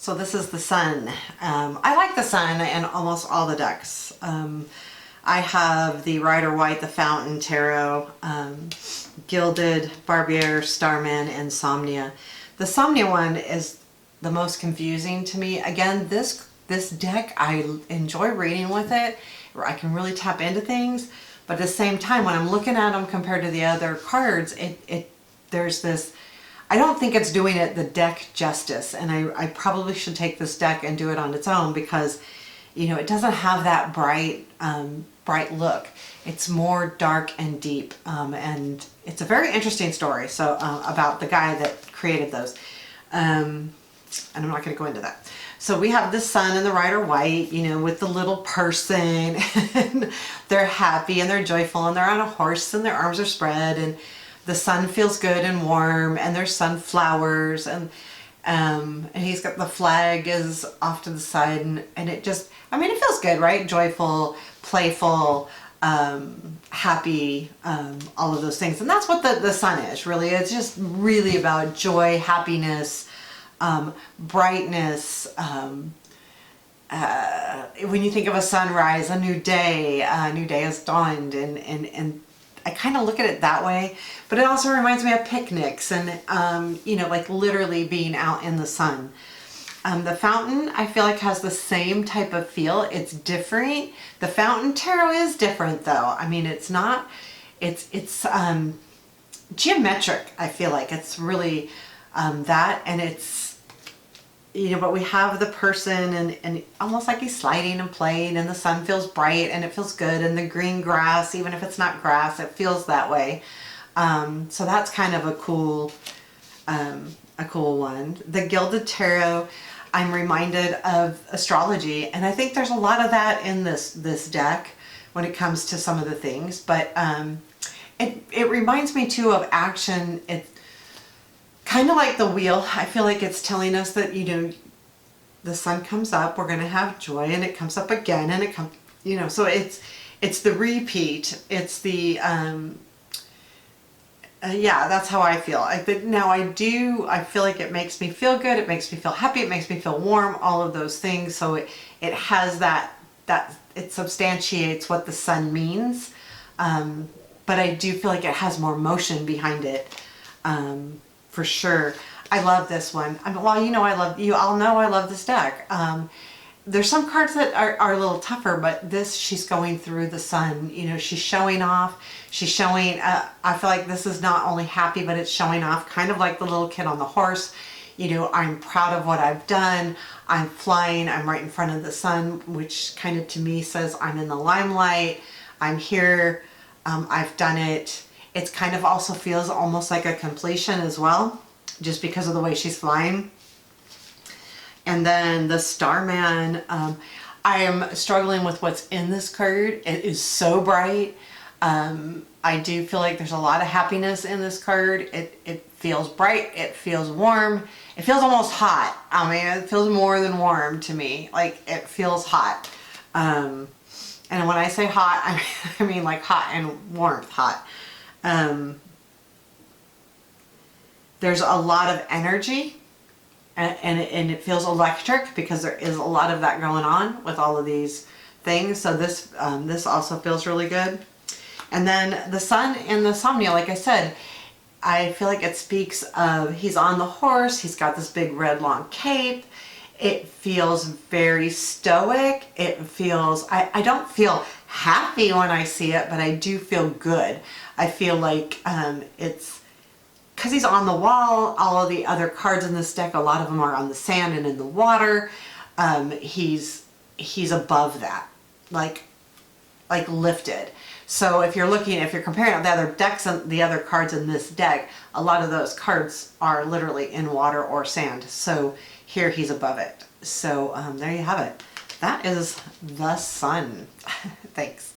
So this is the Sun. I like the Sun in almost all the decks. I have the Rider White, the Fountain Tarot, Gilded, Barbieri, Starman, and Somnia. The Somnia one is the most confusing to me. Again, this deck, I enjoy reading with it, where I can really tap into things, but at the same time, when I'm looking at them compared to the other cards, there's this, I don't think it's doing it the deck justice, and I probably should take this deck and do it on its own because, you know, it doesn't have that bright look. It's more dark and deep, and it's a very interesting story. So about the guy that created those, and I'm not going to go into that. So we have the Sun and the Rider White, you know, with the little person, and they're happy and they're joyful and they're on a horse and their arms are spread and the sun feels good and warm and there's sunflowers and he's got the flag is off to the side and it just, I mean, it feels good, right? Joyful, playful, happy, all of those things. And that's what the Sun is, really. It's just really about joy, happiness, brightness. When you think of a sunrise, a new day has dawned, and I kind of look at it that way, but it also reminds me of picnics and, you know, like literally being out in the sun. The Fountain, I feel like, has the same type of feel. It's different. The Fountain Tarot is different though. I mean, it's not, it's geometric. I feel like it's really, that, and it's, you know, but we have the person and almost like he's sliding and playing and the sun feels bright and it feels good, and the green grass, even if it's not grass, it feels that way. So that's kind of a cool one. The Gilded Tarot, I'm reminded of astrology, and I think there's a lot of that in this deck when it comes to some of the things, but it reminds me too of action. It's kind of like the wheel. I feel like it's telling us that, you know, the sun comes up, we're going to have joy, and it comes up again, and it comes, you know, so it's the repeat. It's the, yeah, that's how I feel. Now I feel like it makes me feel good. It makes me feel happy. It makes me feel warm, all of those things. So it has that it substantiates what the sun means. But I do feel like it has more motion behind it. For sure. I love this one. Well, you know, you all know I love this deck. There's some cards that are a little tougher, but this, she's going through the sun, you know, she's showing off, she's showing, I feel like this is not only happy, but it's showing off, kind of like the little kid on the horse. You know, I'm proud of what I've done. I'm flying, I'm right in front of the sun, which kind of to me says I'm in the limelight. I'm here. I've done it. It's kind of also feels almost like a completion as well, just because of the way she's flying. And then the Starman, I am struggling with what's in this card. It is so bright. I do feel like there's a lot of happiness in this card. It feels bright. It feels warm. It feels almost hot. I mean, it feels more than warm to me. Like, it feels hot. And when I say hot, I mean like hot and warmth hot. There's a lot of energy, and it feels electric because there is a lot of that going on with all of these things. So this also feels really good. And then the Sun in the Somnia, like I said, I feel like it speaks of, he's on the horse, he's got this big red long cape. It feels very stoic. It feels, I don't feel happy when I see it, but I do feel good. I feel like it's because he's on the wall. All of the other cards in this deck, a lot of them are on the sand and in the water. He's above that, like lifted. So if you're comparing the other decks and the other cards in this deck, a lot of those cards are literally in water or sand. So here he's above it. So there you have it. That is the Sun. Thanks.